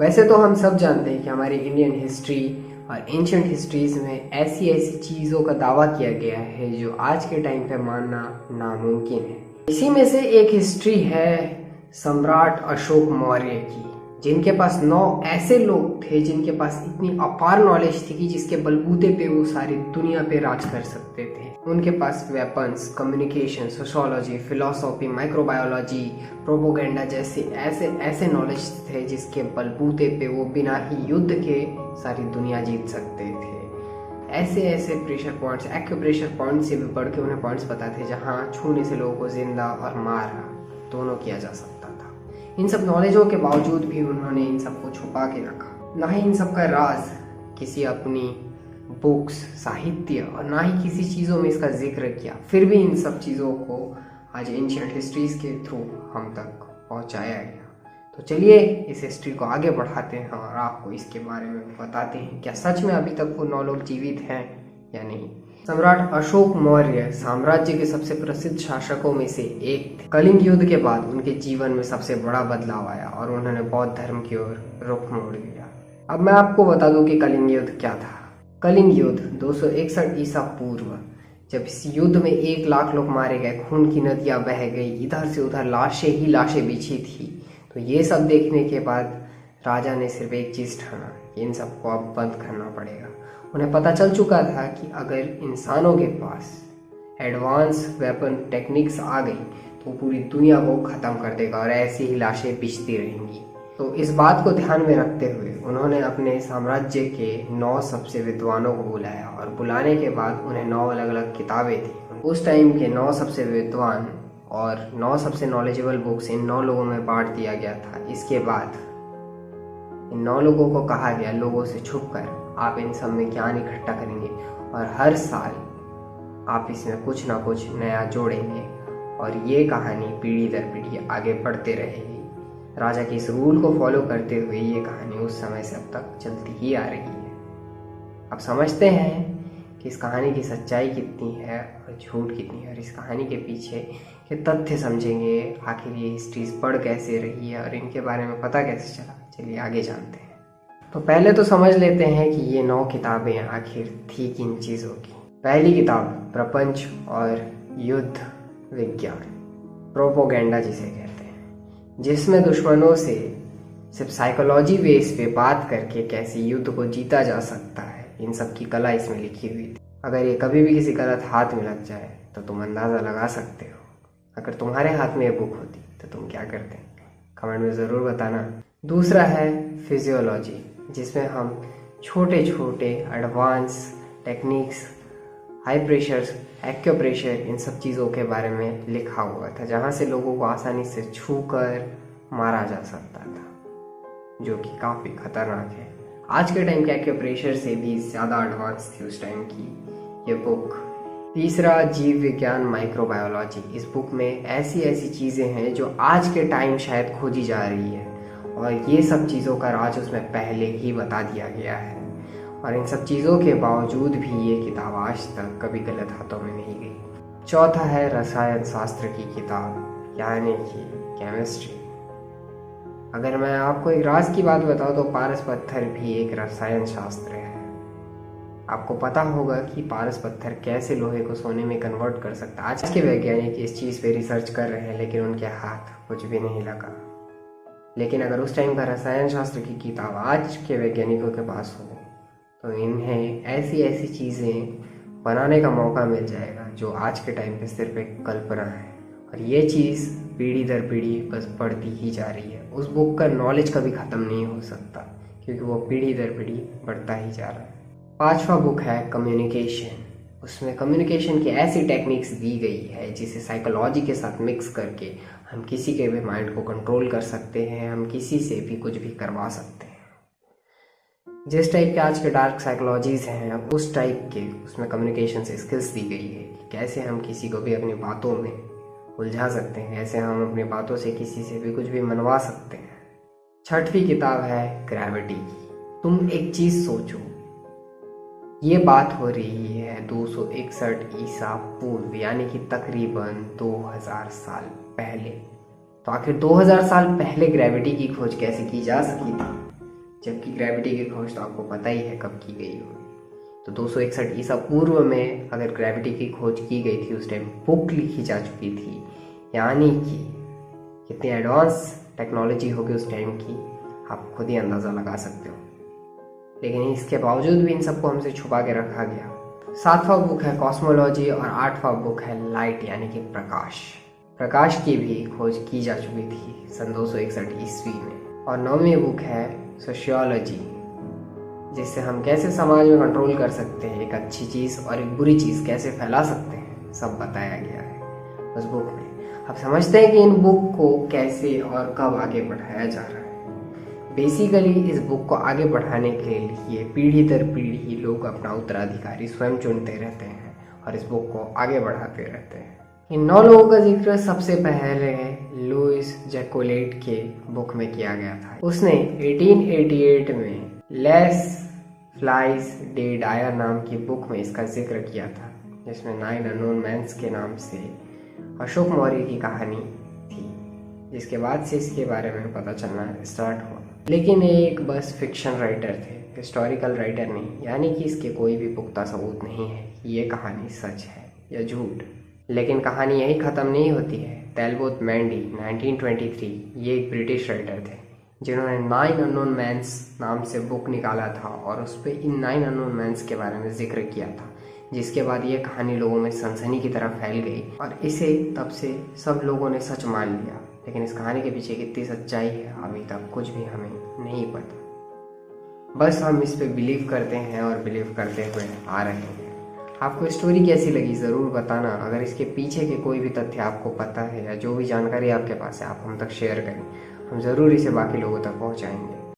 वैसे तो हम सब जानते हैं कि हमारी इंडियन हिस्ट्री और एंशंट हिस्ट्रीज में ऐसी ऐसी चीज़ों का दावा किया गया है जो आज के टाइम पे मानना नामुमकिन है। इसी में से एक हिस्ट्री है सम्राट अशोक मौर्य की, जिनके पास 9 ऐसे लोग थे जिनके पास इतनी अपार नॉलेज थी कि जिसके बलबूते पे वो सारी दुनिया पे राज कर सकते थे। उनके पास weapons, communication, sociology, philosophy, microbiology, propaganda जैसे ऐसे ऐसे नॉलेज थे जिसके बलबूते पे वो बिना ही युद्ध के सारी दुनिया जीत सकते थे। ऐसे ऐसे प्रेशर पॉइंट्स, एक्यूप्रेशर पॉइंट से भी बढ़ के उन्हें पॉइंट्स पता थे जहाँ छूने से लोगों को जिंदा और मारा दोनों किया जा सकता था। इन सब नॉलेजों के बावजूद भी उन्होंने इन सबको छुपा के रखा। ना ही इन सब का राज किसी अपनी बुक्स, साहित्य और ना ही किसी चीज़ों में इसका जिक्र किया, फिर भी इन सब चीज़ों को आज एंशिएंट हिस्ट्रीज के थ्रू हम तक पहुंचाया गया। तो चलिए इस हिस्ट्री को आगे बढ़ाते हैं और आपको इसके बारे में बताते हैं क्या सच में अभी तक वो 9 लोग जीवित हैं या नहीं। सम्राट अशोक मौर्य साम्राज्य के सबसे प्रसिद्ध शासकों में से एक थे। कलिंग युद्ध के बाद उनके जीवन में सबसे बड़ा बदलाव आया और उन्होंने बौद्ध धर्म की ओर रुख मोड़ लिया। अब मैं आपको बता दूं कि कलिंग युद्ध क्या था। कलिंग युद्ध 261 ईसा पूर्व, जब इस युद्ध में 1 लाख लोग मारे गए, खून की नदियां बह गई, इधर से उधर लाशें ही लाशें बिछी थी। तो ये सब देखने के बाद राजा ने सिर्फ एक चीज़ ठाना कि इन सबको अब बंद करना पड़ेगा। उन्हें पता चल चुका था कि अगर इंसानों के पास एडवांस वेपन टेक्निक्स आ गई तो पूरी दुनिया को ख़त्म कर देगा और ऐसी ही लाशें बिछती रहेंगी। तो इस बात को ध्यान में रखते हुए उन्होंने अपने साम्राज्य के 9 सबसे विद्वानों को बुलाया और बुलाने के बाद उन्हें 9 अलग अलग किताबें दी। उस टाइम के 9 सबसे विद्वान और 9 सबसे नॉलेजेबल बुक्स इन 9 लोगों में बांट दिया गया था। इसके बाद इन 9 लोगों को कहा गया लोगों से छुपकर आप इन सब में ज्ञान इकट्ठा करेंगे और हर साल आप इसमें कुछ ना कुछ नया जोड़ेंगे और ये कहानी पीढ़ी दर पीढ़ी आगे बढ़ते रहेगी। राजा के इस रूल को फॉलो करते हुए ये कहानी उस समय से अब तक चलती ही आ रही है। अब समझते हैं कि इस कहानी की सच्चाई कितनी है और झूठ कितनी है और इस कहानी के पीछे के तथ्य समझेंगे। आखिर ये हिस्ट्रीज पढ़ कैसे रही है और इनके बारे में पता कैसे चला। चलिए आगे जानते हैं। तो पहले तो समझ लेते हैं कि ये 9 किताबें आखिर थी किन चीज़ों की। पहली किताब प्रपंच और युद्ध विज्ञान, प्रोपोगेंडा जिसे कहते हैं, जिसमें दुश्मनों से सिर्फ साइकोलॉजी बेस पे बात करके कैसे युद्ध को जीता जा सकता है, इन सब की कला इसमें लिखी हुई थी। अगर ये कभी भी किसी गलत हाथ में लग जाए तो तुम अंदाज़ा लगा सकते हो। अगर तुम्हारे हाथ में ये बुक होती तो तुम क्या करते, कमेंट में ज़रूर बताना। दूसरा है फिजियोलॉजी, जिसमें हम छोटे छोटे advance techniques, high pressure, acupressure, इन सब चीज़ों के बारे में लिखा हुआ था, जहाँ से लोगों को आसानी से छूकर मारा जा सकता था, जो कि काफ़ी खतरनाक है। आज के टाइम के एक्यूप्रेशर से भी ज़्यादा एडवांस थी उस टाइम की ये बुक। तीसरा जीव विज्ञान, माइक्रोबायोलॉजी। इस बुक में ऐसी ऐसी चीज़ें हैं जो आज के टाइम शायद खोजी जा रही है और ये सब चीज़ों का राज उसमें पहले ही बता दिया गया है। और इन सब चीज़ों के बावजूद भी ये किताब आज तक कभी गलत हाथों में नहीं गई। चौथा है रसायन शास्त्र की किताब, यानी कि केमिस्ट्री। अगर मैं आपको एक राज की बात बताऊँ तो पारस पत्थर भी एक रसायन शास्त्र है। आपको पता होगा कि पारस पत्थर कैसे लोहे को सोने में कन्वर्ट कर सकता है। आज के वैज्ञानिक इस चीज़ पे रिसर्च कर रहे हैं लेकिन उनके हाथ कुछ भी नहीं लगा। लेकिन अगर उस टाइम का रसायन शास्त्र की किताब आज के वैज्ञानिकों के पास हो तो इन्हें ऐसी ऐसी चीज़ें बनाने का मौका मिल जाएगा जो आज के टाइम पे सिर्फ एक कल्पना है। और ये चीज़ पीढ़ी दर पीढ़ी बस बढ़ती ही जा रही है। उस बुक का नॉलेज कभी ख़त्म नहीं हो सकता क्योंकि वो पीढ़ी दर पीढ़ी बढ़ता ही जा रहा है। 5वां बुक है कम्युनिकेशन। उसमें कम्युनिकेशन की ऐसी टेक्निक्स दी गई है जिसे साइकोलॉजी के साथ मिक्स करके हम किसी के भी माइंड को कंट्रोल कर सकते हैं, हम किसी से भी कुछ भी करवा सकते हैं। जिस टाइप के आज के डार्क साइकोलॉजीज हैं उस टाइप के उसमें कम्युनिकेशन से स्किल्स दी गई है कि कैसे हम किसी को भी अपनी बातों में उलझा सकते हैं, कैसे हम अपनी बातों से किसी से भी कुछ भी मनवा सकते हैं। 6वीं किताब है ग्रेविटी की। तुम एक चीज़ सोचो, ये बात हो रही है 261 ईसा पूर्व, यानी कि तकरीबन 2000 साल पहले। तो आखिर 2000 साल पहले ग्रेविटी की खोज कैसे की जा सकी थी? जबकि ग्रेविटी की खोज तो आपको पता ही है कब की गई होगी। तो 261 ईसा पूर्व में अगर ग्रेविटी की खोज की गई थी, उस टाइम बुक लिखी जा चुकी थी, यानी कि कितनी एडवांस टेक्नोलॉजी होगी उस टाइम की, आप खुद ही अंदाज़ा लगा सकते हो। लेकिन इसके बावजूद भी इन सबको हमसे छुपा के रखा गया। 7वां बुक है कॉस्मोलॉजी और 8वां बुक है लाइट यानी कि प्रकाश। प्रकाश की भी खोज की जा चुकी थी सन 261 ईस्वी में। और 9वीं बुक है सोशियोलॉजी, जिससे हम कैसे समाज में कंट्रोल कर सकते हैं, एक अच्छी चीज़ और एक बुरी चीज़ कैसे फैला सकते हैं, सब बताया गया है उस बुक में। अब समझते हैं कि इन बुक को कैसे और कब आगे बढ़ाया जा रहा है। बेसिकली इस बुक को आगे बढ़ाने के लिए पीढ़ी दर पीढ़ी लोग अपना उत्तराधिकारी स्वयं चुनते रहते हैं और इस बुक को आगे बढ़ाते रहते हैं। इन 9 लोगों का जिक्र सबसे पहले लुइस जैकोलेट के बुक में किया गया था। उसने 1888 में लेस फ्लाइज डे डायर नाम की बुक में इसका जिक्र किया था, जिसमें 9 अननोन मैन्स के नाम से अशोक मौर्य की कहानी थी, जिसके बाद से इसके बारे में पता चलना स्टार्ट हुआ। लेकिन एक बस फिक्शन राइटर थे, हिस्टोरिकल राइटर नहीं, यानी कि इसके कोई भी पुख्ता सबूत नहीं है कि ये कहानी सच है या झूठ। लेकिन कहानी यही ख़त्म नहीं होती है। टेलबोट मैंडी 1923 ये एक ब्रिटिश राइटर थे, जिन्होंने 9 अननोन मैन्स नाम से बुक निकाला था और उस पर इन 9 अननोन मैन्स के बारे में जिक्र किया था, जिसके बाद ये कहानी लोगों में सनसनी की तरह फैल गई और इसे तब से सब लोगों ने सच मान लिया। लेकिन इस कहानी के पीछे कितनी सच्चाई है अभी तक कुछ भी हमें नहीं पता। बस हम इस पे बिलीव करते हैं और बिलीव करते हुए आ रहे हैं। आपको स्टोरी कैसी लगी ज़रूर बताना। अगर इसके पीछे के कोई भी तथ्य आपको पता है या जो भी जानकारी आपके पास है, आप हम तक शेयर करें। हम ज़रूर इसे बाकी लोगों तक पहुँचाएंगे।